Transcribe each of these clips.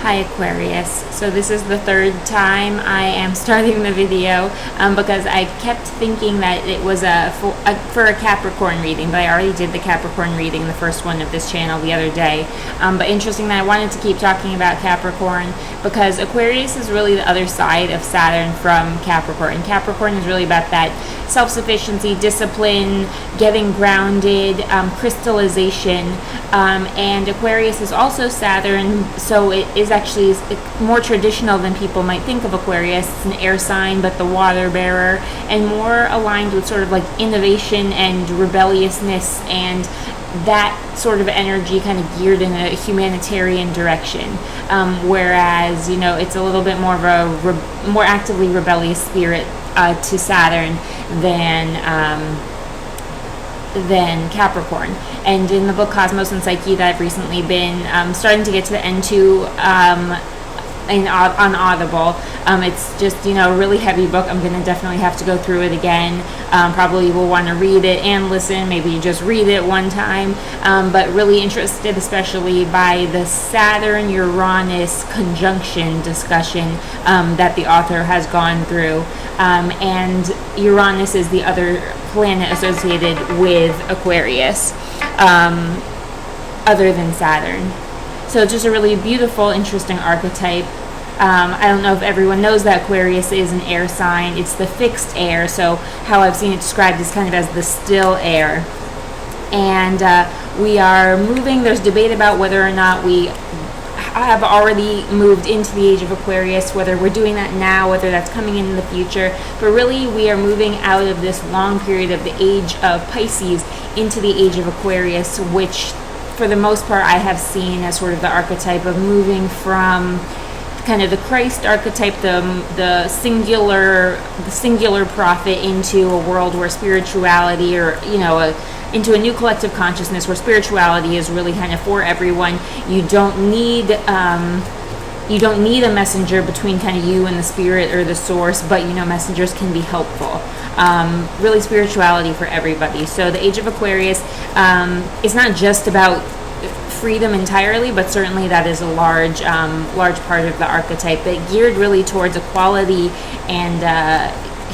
Hi Aquarius. So this is the third time I am starting the video because I kept thinking that it was for a Capricorn reading, but I already did the Capricorn reading, the first one of this channel, the other day. But interesting that I wanted to keep talking about Capricorn because Aquarius is really the other side of Saturn from Capricorn. Capricorn is really about that self-sufficiency, discipline, getting grounded, crystallization, and Aquarius is also Saturn, so it is actually more traditional than people might think of Aquarius. It's an air sign, but the water bearer, and more aligned with sort of like innovation and rebelliousness and that sort of energy kind of geared in a humanitarian direction, whereas it's a little bit more of a more actively rebellious spirit to Saturn than Capricorn. And in the book Cosmos and Psyche that I've recently been starting to get to the end to on Audible, it's just a really heavy book. I'm going to definitely have to go through it again. Probably will want to read it and listen, maybe just read it one time, but really interested especially by the Saturn-Uranus conjunction discussion that the author has gone through, and Uranus is the other planet associated with Aquarius other than Saturn. So it's just a really beautiful, interesting archetype. I don't know if everyone knows that Aquarius is an air sign. It's the fixed air, so how I've seen it described is kind of as the still air. And we are moving, there's debate about whether or not we have already moved into the age of Aquarius, whether we're doing that now, whether that's coming in the future. But really, we are moving out of this long period of the age of Pisces into the age of Aquarius, which for the most part I have seen as sort of the archetype of moving from kind of the Christ archetype, the singular prophet, into a world where spirituality, or into a new collective consciousness where spirituality is really kind of for everyone. You don't need a messenger between kind of you and the spirit or the source, but messengers can be helpful. Really spirituality for everybody. So the age of Aquarius is not just about freedom entirely, but certainly that is a large part of the archetype, but geared really towards equality and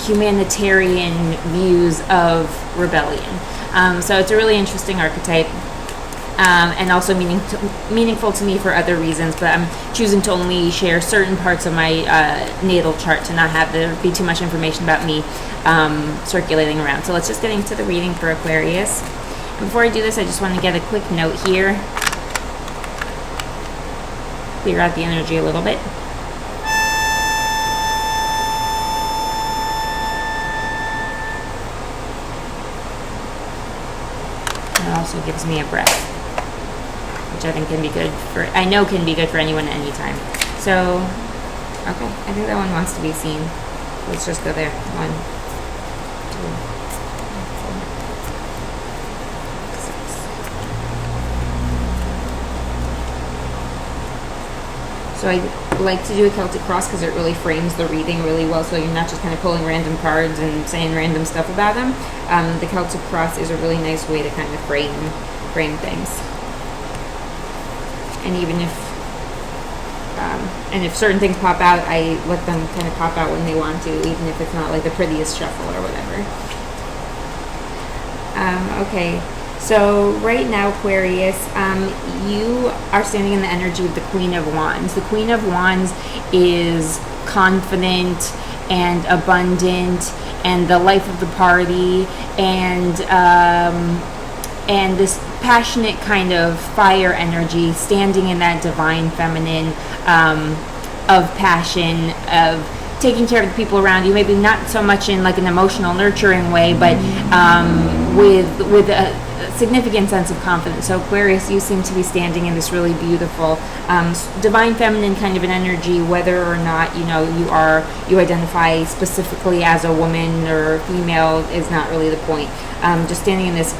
humanitarian views of rebellion. So it's a really interesting archetype, and also meaningful to me for other reasons, but I'm choosing to only share certain parts of my natal chart to not have there be too much information about me circulating around. So let's just get into the reading for Aquarius. And before I do this, I just want to get a quick note here. Clear out the energy a little bit. And it also gives me a breath, which I think can be good for anyone at any time. So, okay, I think that one wants to be seen. Let's just go there. 1, 2, 3, 4, 6. So I like to do a Celtic cross because it really frames the reading really well, so you're not just kind of pulling random cards and saying random stuff about them. The Celtic cross is a really nice way to kind of frame things. And even if certain things pop out, I let them kind of pop out when they want to, even if it's not like the prettiest shuffle or whatever. Okay. So right now, Aquarius, you are standing in the energy of the Queen of Wands. The Queen of Wands is confident and abundant and the life of the party, and this passionate kind of fire energy, standing in that divine feminine of passion, of taking care of the people around you, maybe not so much in like an emotional nurturing way, but with a significant sense of confidence. So Aquarius, you seem to be standing in this really beautiful divine feminine kind of an energy, whether or not you identify specifically as a woman or female is not really the point. Just standing in this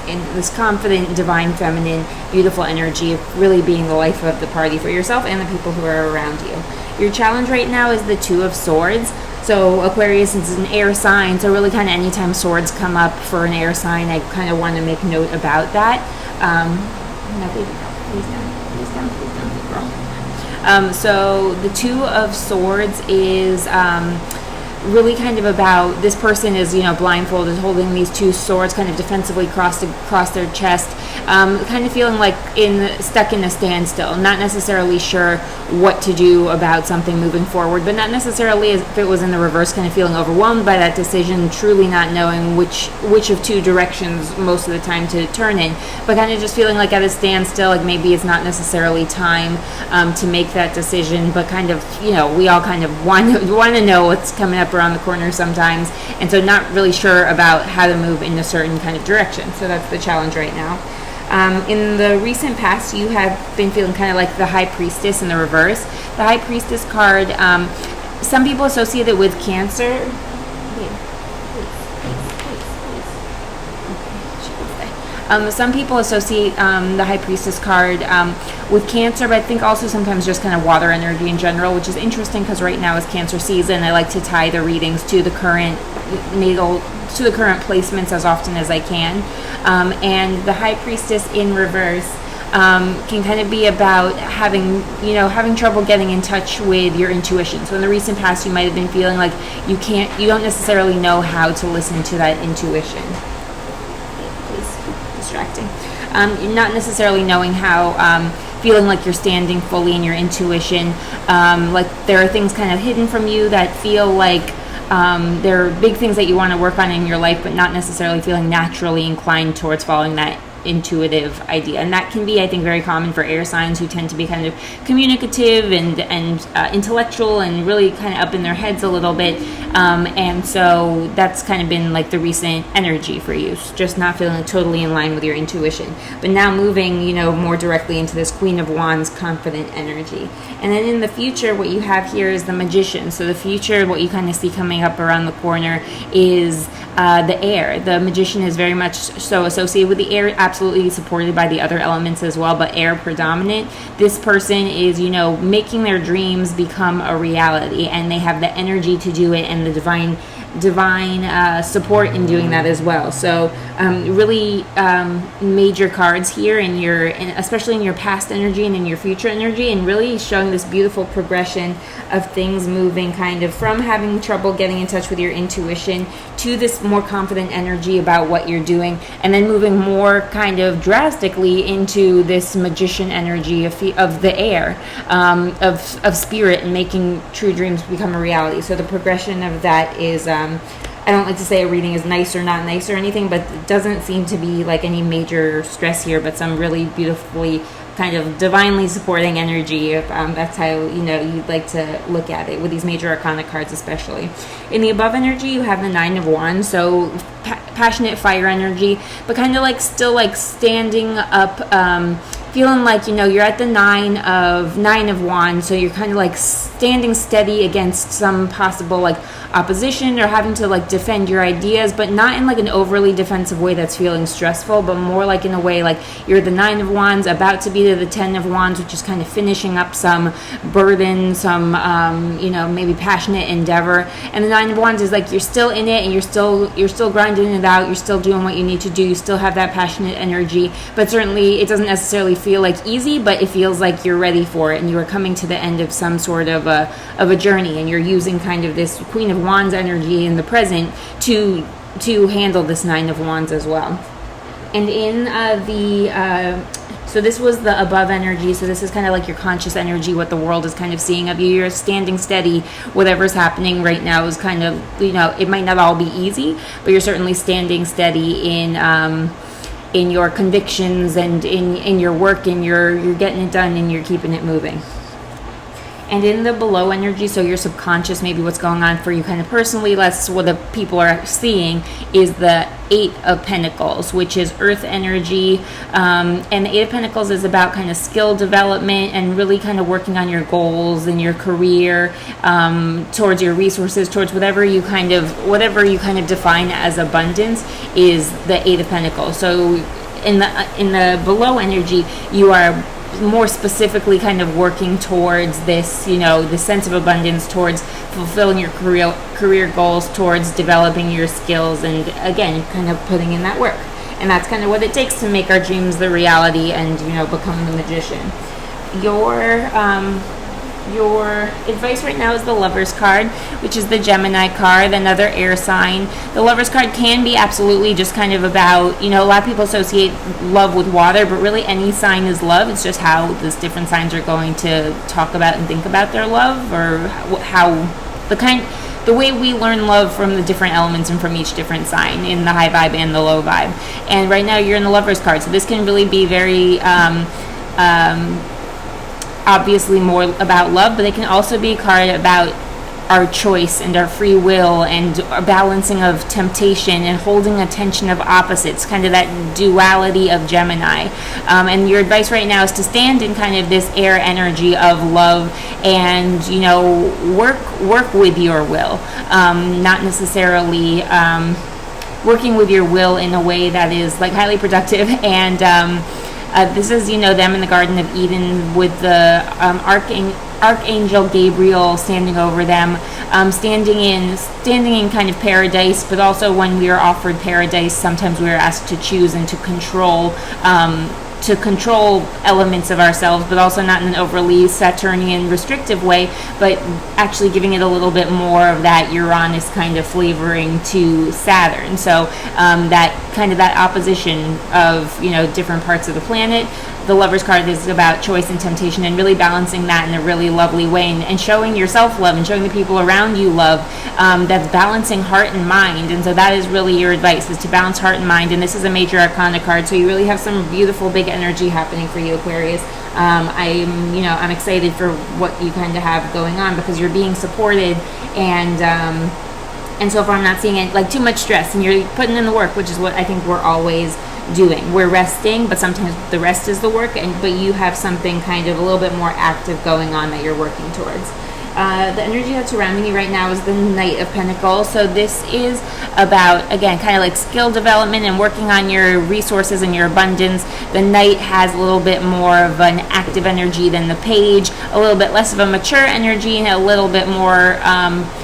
confident divine feminine beautiful energy of really being the life of the party for yourself and the people who are around you. Your challenge right now is the Two of Swords. So Aquarius is an air sign, so really kind of anytime swords come up for an air sign, I kind of want to make note about that. No, please down, please down, please down, girl. So the Two of Swords is really kind of about, this person is, you know, blindfolded, holding these two swords kind of defensively across their chest, kind of feeling like stuck in a standstill, not necessarily sure what to do about something moving forward, but not necessarily, as if it was in the reverse, kind of feeling overwhelmed by that decision, truly not knowing which of two directions most of the time to turn in, but kind of just feeling like at a standstill, like maybe it's not necessarily time to make that decision, but kind of, you know, we all kind of want to know what's coming up around the corner sometimes, and so not really sure about how to move in a certain kind of direction. So that's the challenge right now. In the recent past, you have been feeling kind of like the High Priestess in the reverse. The High Priestess card, some people associate it with Cancer. Some people associate the High Priestess card with Cancer, but I think also sometimes just kind of water energy in general, which is interesting because right now is Cancer season. I like to tie the readings to the current natal, to the current placements as often as I can. And the High Priestess in reverse can kind of be about having trouble getting in touch with your intuition. So in the recent past, you might have been feeling like you don't necessarily know how to listen to that intuition. Distracting. You're not necessarily knowing how, feeling like you're standing fully in your intuition, like there are things kind of hidden from you that feel like there are big things that you want to work on in your life, but not necessarily feeling naturally inclined towards following that intuitive idea. And that can be, I think, very common for air signs who tend to be kind of communicative and intellectual and really kind of up in their heads a little bit. And so that's kind of been like the recent energy for you, just not feeling totally in line with your intuition. But now moving, you know, more directly into this Queen of Wands confident energy. And then in the future, what you have here is the Magician. So the future, what you kind of see coming up around the corner is the air. The Magician is very much so associated with the air, absolutely supported by the other elements as well, but air predominant. This person is, you know, making their dreams become a reality, and they have the energy to do it and the divine support in doing that as well. So really major cards here especially in your past energy and in your future energy, and really showing this beautiful progression of things moving kind of from having trouble getting in touch with your intuition to this more confident energy about what you're doing, and then moving more kind of drastically into this Magician energy of the air, of spirit, and making true dreams become a reality. So the progression of that is I don't like to say a reading is nice or not nice or anything, but it doesn't seem to be like any major stress here, but some really beautifully kind of divinely supporting energy, if that's how, you know, you'd like to look at it with these major arcana cards especially. In the above energy, you have the Nine of Wands, so passionate fire energy, but kind of like still like standing up, feeling like, you know, you're at the nine of wands, so you're kind of like standing steady against some possible like opposition or having to like defend your ideas, but not in like an overly defensive way that's feeling stressful, but more like in a way like you're the Nine of Wands about to be to the Ten of Wands, which is kind of finishing up some burden, some you know, maybe passionate endeavor. And the Nine of Wands is like you're still in it and you're still grinding it out, you're still doing what you need to do, you still have that passionate energy, but certainly it doesn't necessarily feel like easy, but it feels like you're ready for it and you are coming to the end of some sort of a journey, and you're using kind of this Queen of Wands energy in the present to handle this Nine of Wands as well. And in so this was the above energy, so this is kind of like your conscious energy, what the world is kind of seeing of you. You're standing steady. Whatever's happening right now is kind of, you know, it might not all be easy, but you're certainly standing steady in your convictions and in your work, and you're getting it done and you're keeping it moving. And in the below energy, so your subconscious, maybe what's going on for you kind of personally, less what the people are seeing, is the Eight of Pentacles, which is earth energy. And the Eight of Pentacles is about kind of skill development and really kind of working on your goals and your career, towards your resources, towards whatever you kind of define as abundance is the Eight of Pentacles. So in the below energy, you are more specifically kind of working towards this, you know, the sense of abundance, towards fulfilling your career goals, towards developing your skills, and again, kind of putting in that work. And that's kind of what it takes to make our dreams the reality and, you know, become the magician. Your your advice right now is the Lover's card, which is the Gemini card, another air sign. The Lover's card can be absolutely just kind of about, a lot of people associate love with water, but really any sign is love. It's just how these different signs are going to talk about and think about their love, or how the way we learn love from the different elements and from each different sign in the high vibe and the low vibe. And right now you're in the Lover's card, so this can really be very obviously more about love, but it can also be a card about our choice and our free will and our balancing of temptation and holding a tension of opposites, kind of that duality of Gemini. And your advice right now is to stand in kind of this air energy of love and, work with your will, not necessarily working with your will in a way that is like highly productive. And this is, them in the Garden of Eden with the Archangel Gabriel standing over them, standing in kind of paradise, but also when we are offered paradise, sometimes we are asked to choose and to control elements of ourselves, but also not in an overly Saturnian restrictive way, but actually giving it a little bit more of that Uranus kind of flavoring to Saturn. So that opposition of different parts of the planet. The Lover's card is about choice and temptation, and really balancing that in a really lovely way, and showing yourself love and showing the people around you love. That's balancing heart and mind, and so that is really your advice, is to balance heart and mind. And this is a major arcana card, so you really have some beautiful big energy happening for you, Aquarius. I'm excited for what you kind of have going on, because you're being supported, and so far I'm not seeing it like too much stress, and you're putting in the work, which is what I think we're always doing. We're resting, but sometimes the rest is the work, but you have something kind of a little bit more active going on that you're working towards. The energy that's surrounding you right now is the Knight of Pentacles. So this is about, again, kind of like skill development and working on your resources and your abundance. The Knight has a little bit more of an active energy than the Page, a little bit less of a mature energy, and a little bit more,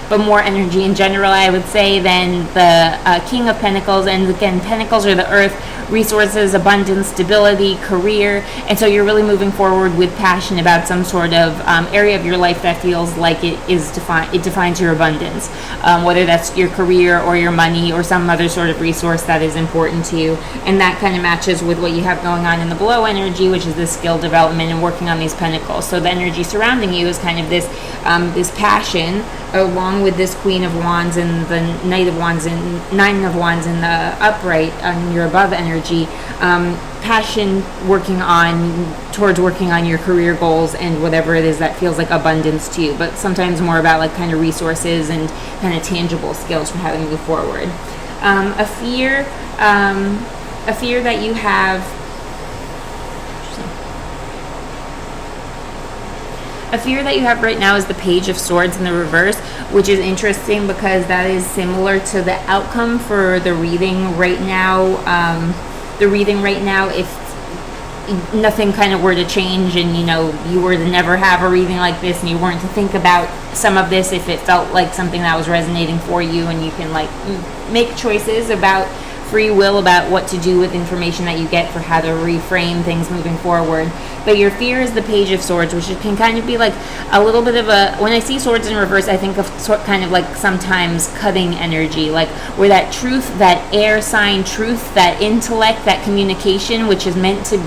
but more energy in general, I would say, than the King of Pentacles. And again, Pentacles are the earth, resources, abundance, stability, career, and so you're really moving forward with passion about some sort of area of your life that feels like it defines your abundance, whether that's your career or your money or some other sort of resource that is important to you. And that kind of matches with what you have going on in the below energy, which is this skill development and working on these pentacles. So the energy surrounding you is kind of this passion, along with this Queen of Wands and the Knight of Wands and Nine of Wands in the upright on your above energy. Passion towards working on your career goals and whatever it is that feels like abundance to you, but sometimes more about like kind of resources and kind of tangible skills for how to move forward. A fear that you have. A fear that you have right now is the Page of Swords in the reverse, which is interesting because that is similar to the outcome for the reading right now. If nothing kind of were to change and you were to never have a reading like this, and you weren't to think about some of this, if it felt like something that was resonating for you, and you can like make choices about free will about what to do with information that you get for how to reframe things moving forward. But your fear is the Page of Swords, which can kind of be like a little bit of when I see swords in reverse, I think of kind of like sometimes cutting energy, like where that truth, that air sign truth, that intellect, that communication, which is meant to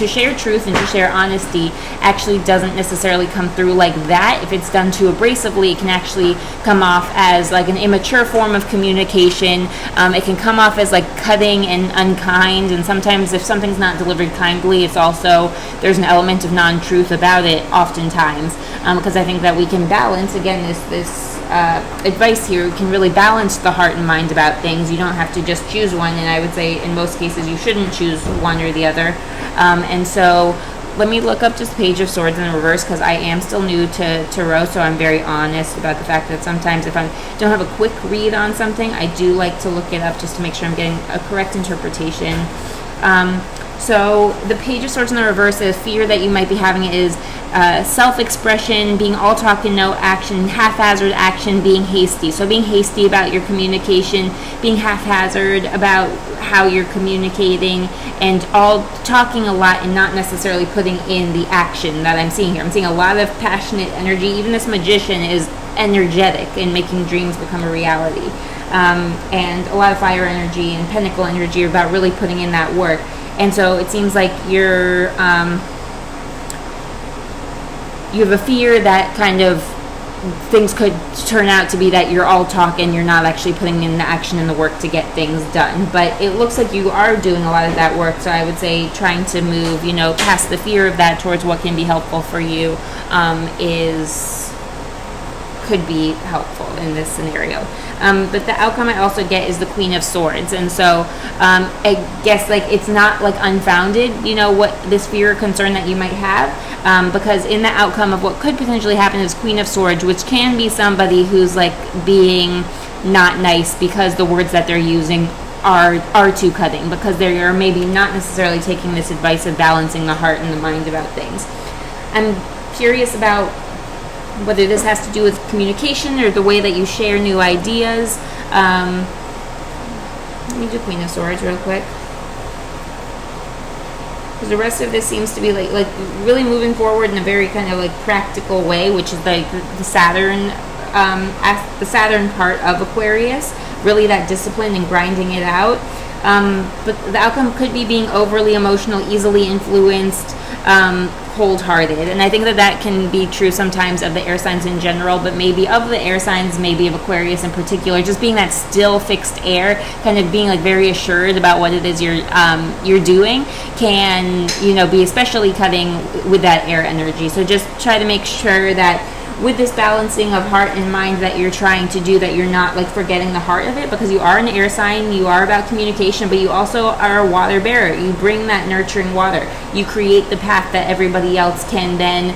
share truth and to share honesty, actually doesn't necessarily come through like that. If it's done too abrasively, it can actually come off as like an immature form of communication. It can come off as like cutting and unkind, and sometimes if something's not delivered kindly, it's also, there's an element of non-truth about it oftentimes, because I think that we can balance, again, this advice here can really balance the heart and mind about things. You don't have to just choose one, and I would say in most cases you shouldn't choose one or the other. And so let me look up just Page of Swords in reverse, because I am still new to tarot, so I'm very honest about the fact that sometimes if I don't have a quick read on something, I do like to look it up just to make sure I'm getting a correct interpretation. So the Page of Swords in the reverse, the fear that you might be having is self-expression, being all talk and no action, haphazard action, being hasty. So being hasty about your communication, being haphazard about how you're communicating, and all talking a lot and not necessarily putting in the action that I'm seeing here. I'm seeing a lot of passionate energy. Even this Magician is energetic in making dreams become a reality. And a lot of fire energy and Pentacle energy are about really putting in that work. And so it seems like you have a fear that kind of things could turn out to be that you're all talk and you're not actually putting in the action and the work to get things done. But it looks like you are doing a lot of that work. So I would say trying to move, past the fear of that towards what can be helpful for you could be helpful in this scenario. But the outcome I also get is the Queen of Swords. And so I guess it's not unfounded, what this fear or concern that you might have, because in the outcome of what could potentially happen is Queen of Swords, which can be somebody who's being not nice because the words that they're using are too cutting, because they are maybe not necessarily taking this advice of balancing the heart and the mind about things. I'm curious about whether this has to do with communication or the way that you share new ideas. Let me do Queen of Swords real quick, because the rest of this seems to be like really moving forward in a very kind of practical way, which is the Saturn part of Aquarius, really that discipline and grinding it out. But the outcome could be being overly emotional, easily influenced, cold-hearted. And I think that can be true sometimes of the air signs in general, but maybe of the air signs, maybe of Aquarius in particular, just being that still fixed air, kind of being very assured about what it is you're doing, can be especially cutting with that air energy. So just try to make sure that with this balancing of heart and mind that you're trying to do, that you're not forgetting the heart of it, because you are an air sign, you are about communication, but you also are a water bearer. You bring that nurturing water. You create the path that everybody else can then.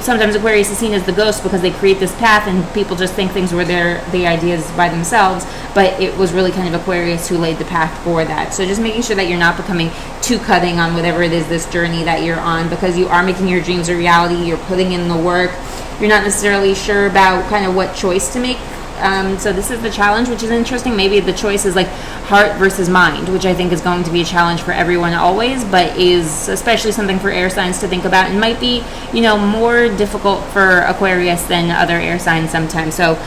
Sometimes Aquarius is seen as the ghost because they create this path and people just think things were the ideas by themselves, but it was really kind of Aquarius who laid the path for that. So just making sure that you're not becoming too cutting on whatever it is, this journey that you're on, because you are making your dreams a reality. You're putting in the work. You're not necessarily sure about kind of what choice to make. So this is the challenge, which is interesting. Maybe the choice is heart versus mind, which I think is going to be a challenge for everyone always, but is especially something for air signs to think about, and might be, more difficult for Aquarius than other air signs sometimes. So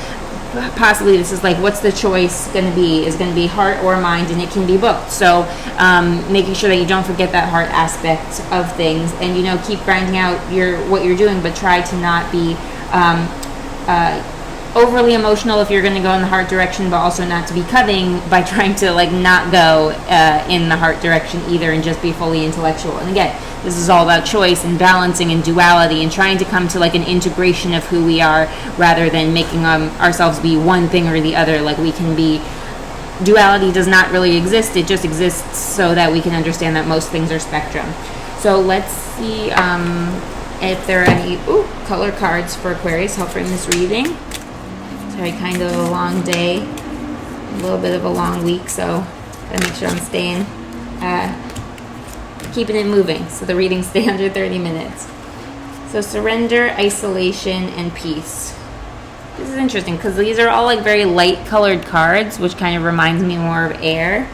possibly this is what's the choice going to be? Is going to be heart or mind, and it can be both. So making sure that you don't forget that heart aspect of things, and keep grinding out what you're doing, but try to not be overly emotional if you're going to go in the heart direction, but also not to be cutting by trying to not go in the heart direction either, and just be fully intellectual. And again, this is all about choice and balancing and duality, and trying to come to an integration of who we are, rather than making ourselves be one thing or the other. We can be. Duality does not really exist. It just exists so that we can understand that most things are spectrum. So let's see if there are any color cards for Aquarius help frame this reading. Sorry, kind of a long day, a little bit of a long week, so gotta make sure I'm staying, keeping it moving, so the readings stay under 30 minutes. So surrender, isolation, and peace. This is interesting because these are all very light colored cards, which kind of reminds me more of air.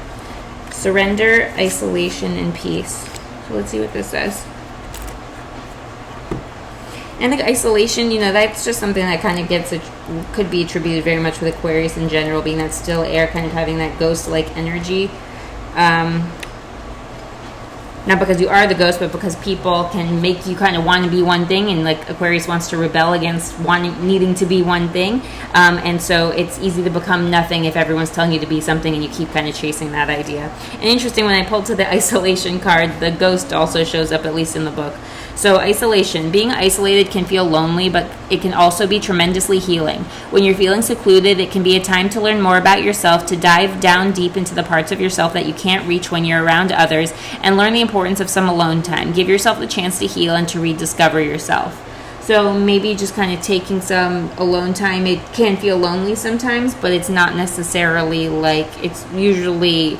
Surrender, isolation, and peace. So let's see what this says. And the isolation, that's just something that kind of could be attributed very much with Aquarius in general, being that still air, kind of having that ghost-like energy. Not because you are the ghost, but because people can make you kind of want to be one thing, and Aquarius wants to rebel against needing to be one thing. And so it's easy to become nothing if everyone's telling you to be something and you keep kind of chasing that idea. And interesting, when I pulled to the isolation card, the ghost also shows up, at least in the book. So isolation. Being isolated can feel lonely, but it can also be tremendously healing. When you're feeling secluded, it can be a time to learn more about yourself, to dive down deep into the parts of yourself that you can't reach when you're around others, and learn the importance of some alone time. Give yourself the chance to heal and to rediscover yourself. So maybe just kind of taking some alone time. It can feel lonely sometimes, but it's not necessarily it's usually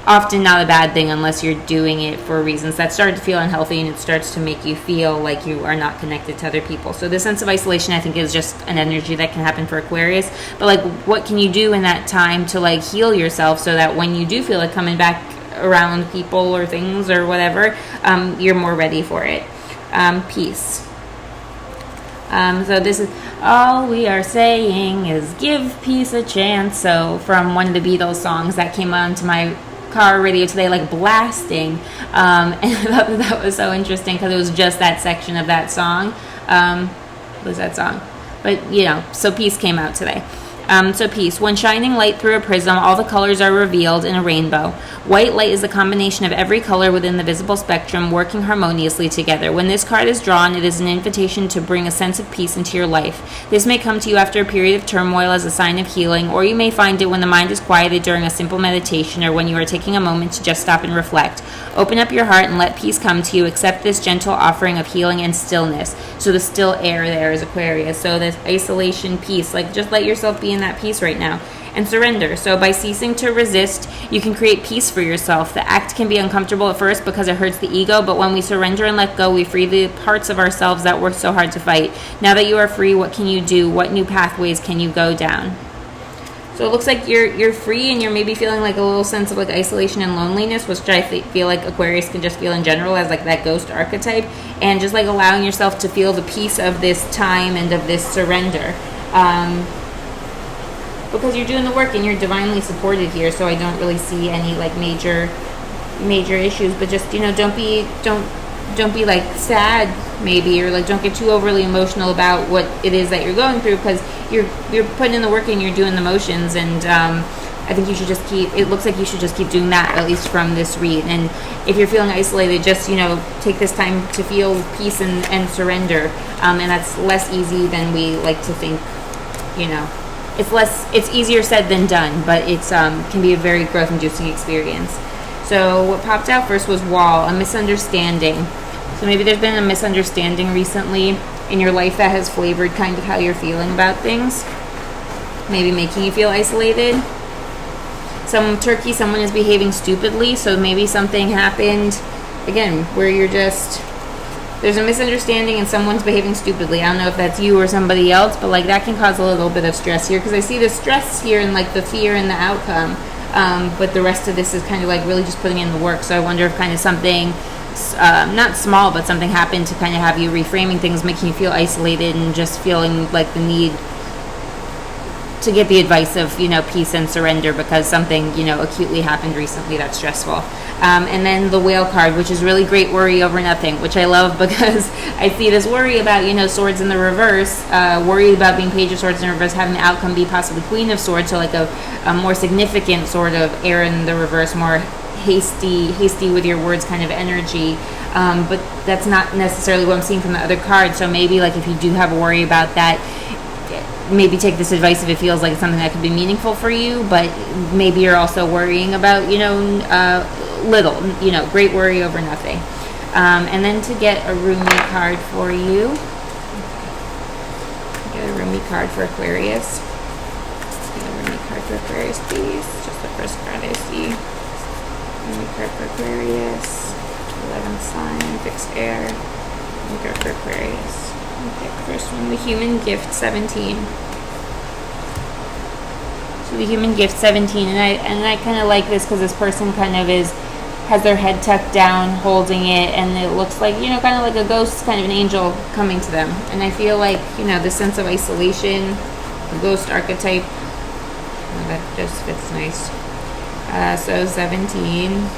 often not a bad thing unless you're doing it for reasons that start to feel unhealthy, and it starts to make you feel like you are not connected to other people. So the sense of isolation, I think, is just an energy that can happen for Aquarius. But like, what can you do in that time to like heal yourself so that when you do feel like coming back around people or things or whatever, you're more ready for it. Peace. So this is all we are saying is give peace a chance. So from one of the Beatles songs that came onto my car radio today, like blasting, and I thought that was so interesting because it was just that section of that song. What was that song? But you know, so peace came out today. So peace. When shining light through a prism, all the colors are revealed in a rainbow. White light is a combination of every color within the visible spectrum working harmoniously together. When this card is drawn, it is an invitation to bring a sense of peace into your life. This may come to you after a period of turmoil as a sign of healing, or you may find it when the mind is quieted during a simple meditation, or when you are taking a moment to just stop and reflect. Open up your heart and let peace come to you. Accept this gentle offering of healing and stillness. So the still air there is Aquarius. So this isolation, peace, like just let yourself be in that peace right now. And surrender. So by ceasing to resist, you can create peace for yourself. The act can be uncomfortable at first because it hurts the ego, but when we surrender and let go, we free the parts of ourselves that work so hard to fight. Now that you are free, what can you do? What new pathways can you go down? So it looks like you're free, and you're maybe feeling like a little sense of like isolation and loneliness, which I feel like Aquarius can just feel in general as like that ghost archetype, and just like allowing yourself to feel the peace of this time and of this surrender. Because you're doing the work and you're divinely supported here, so I don't really see any like major issues. But just, you know, don't be like sad maybe, or like don't get too overly emotional about what it is that you're going through, because you're putting in the work and you're doing the motions. And I think you should just it looks like you should just keep doing that, at least from this read. And if you're feeling isolated, just, you know, take this time to feel peace and surrender. And that's less easy than we like to think, you know. It's easier said than done, but it's can be a very growth-inducing experience. So what popped out first was wall, a misunderstanding. So maybe there's been a misunderstanding recently in your life that has flavored kind of how you're feeling about things, maybe making you feel isolated. Someone is behaving stupidly, so maybe something happened, again, where there's a misunderstanding and someone's behaving stupidly. I don't know if that's you or somebody else, but like that can cause a little bit of stress here, because I see the stress here and like the fear and the outcome, but the rest of this is kind of like really just putting in the work. So I wonder if kind of something, not small, but something happened to kind of have you reframing things, making you feel isolated and just feeling like the need to get the advice of, you know, peace and surrender because something, you know, acutely happened recently that's stressful. And then the whale card, which is really great worry over nothing, which I love because I see this worry about, you know, swords in the reverse, worry about being page of swords in reverse, having the outcome be possibly queen of swords, so like a more significant sort of air in the reverse, more hasty with your words kind of energy. But that's not necessarily what I'm seeing from the other card. So maybe like if you do have a worry about that, maybe take this advice if it feels like it's something that could be meaningful for you, but maybe you're also worrying about, you know, little, you know, great worry over nothing. And then to get a Rumi card for you, get a Rumi card for Aquarius. Get a Rumi card for Aquarius, please. Just the first card I see. Rumi card for Aquarius. 11th sign, fixed air. Rumi card for Aquarius. Okay, first one, the human gift 17. So the human gift 17, and I kind of like this because this person kind of has their head tucked down, holding it, and it looks like, you know, kind of like a ghost, kind of an angel coming to them. And I feel like, you know, the sense of isolation, the ghost archetype, that just fits nice. So 17.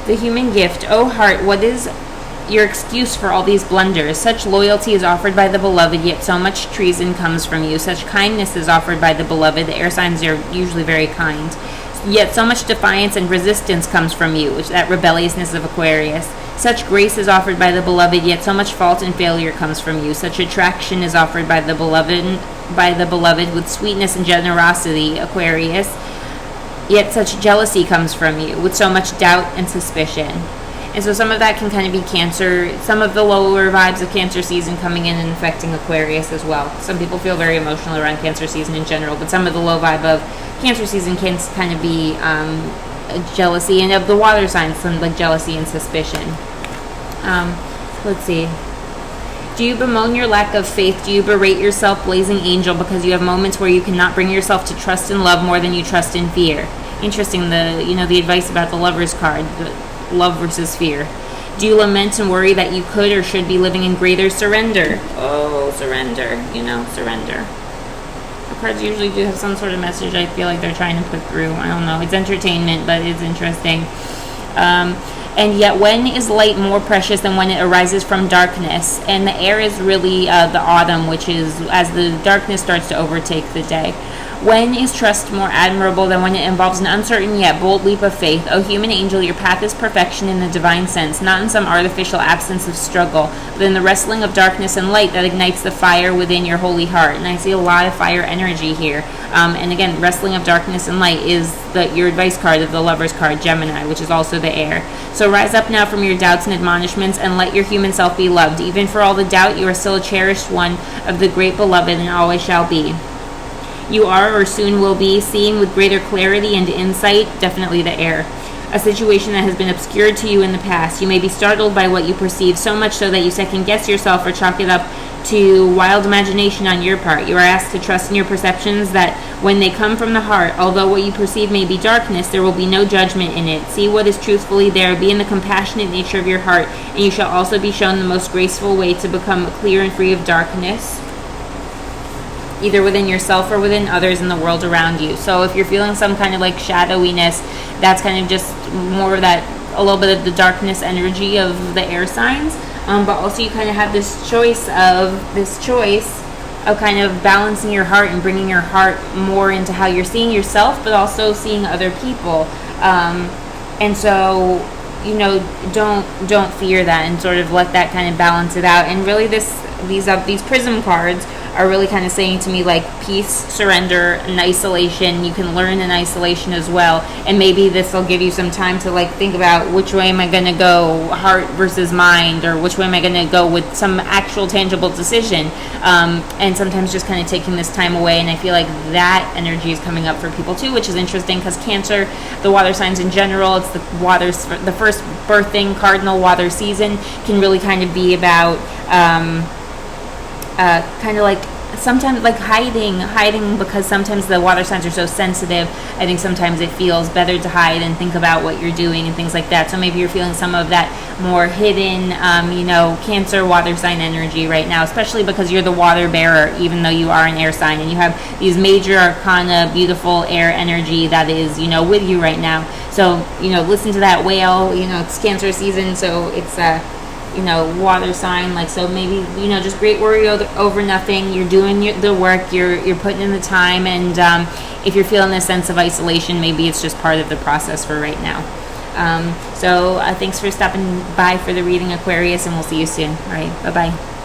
The human gift. Oh heart, what is your excuse for all these blunders? Such loyalty is offered by the beloved, yet so much treason comes from you. Such kindness is offered by the beloved. The air signs are usually very kind. Yet so much defiance and resistance comes from you, which that rebelliousness of Aquarius. Such grace is offered by the beloved, yet so much fault and failure comes from you. Such attraction is offered by the beloved with sweetness and generosity, Aquarius. Yet such jealousy comes from you, with so much doubt and suspicion. And so some of that can kind of be Cancer, some of the lower vibes of Cancer season coming in and affecting Aquarius as well. Some people feel very emotional around Cancer season in general, but some of the low vibe of Cancer season can kind of be jealousy, and of the water signs, some like jealousy and suspicion. Let's see. Do you bemoan your lack of faith? Do you berate yourself, blazing angel, because you have moments where you cannot bring yourself to trust and love more than you trust and fear? Interesting, the advice about the Lover's card, the love versus fear. Do you lament and worry that you could or should be living in greater surrender? Oh, surrender, surrender. The cards usually do have some sort of message I feel like they're trying to put through. I don't know. It's entertainment, but it's interesting. And yet, when is light more precious than when it arises from darkness? And the air is really the autumn, which is as the darkness starts to overtake the day. When is trust more admirable than when it involves an uncertain yet bold leap of faith? O human angel, your path is perfection in the divine sense, not in some artificial absence of struggle, but in the wrestling of darkness and light that ignites the fire within your holy heart. And I see a lot of fire energy here. And again, wrestling of darkness and light is your advice card of the Lover's card, Gemini, which is also the air. So rise up now from your doubts and admonishments and let your human self be loved. Even for all the doubt, you are still a cherished one of the great beloved and always shall be. You are or soon will be seeing with greater clarity and insight, definitely the air, a situation that has been obscured to you in the past. You may be startled by what you perceive, so much so that you second guess yourself or chalk it up to wild imagination on your part. You are asked to trust in your perceptions that when they come from the heart, although what you perceive may be darkness, there will be no judgment in it. See what is truthfully there, be in the compassionate nature of your heart, and you shall also be shown the most graceful way to become clear and free of darkness, either within yourself or within others in the world around you. So if you're feeling some kind of like shadowiness, that's kind of just more of that, a little bit of the darkness energy of the air signs. But also you kind of have this choice of kind of balancing your heart and bringing your heart more into how you're seeing yourself, but also seeing other people. And so, don't fear that, and sort of let that kind of balance it out. And really these prism cards are really kind of saying to me like peace, surrender, and isolation. You can learn in isolation as well, and maybe this will give you some time to like think about which way am I going to go, heart versus mind, or which way am I going to go with some actual tangible decision. And sometimes just kind of taking this time away, and I feel like that energy is coming up for people too, which is interesting because Cancer, the water signs in general, it's the first birthing cardinal water season, can really kind of be about kind of like sometimes like hiding because sometimes the water signs are so sensitive. I think sometimes it feels better to hide and think about what you're doing and things like that. So maybe you're feeling some of that more hidden, Cancer water sign energy right now, especially because you're the water bearer, even though you are an air sign, and you have these major arcana, beautiful air energy that is, with you right now. So, listen to that whale, it's Cancer season, so it's water sign, like, so maybe just great worry over nothing. You're doing the work, you're putting in the time, and if you're feeling this sense of isolation, maybe it's just part of the process for right now. So thanks for stopping by for the reading, Aquarius, and we'll see you soon. All right, bye bye.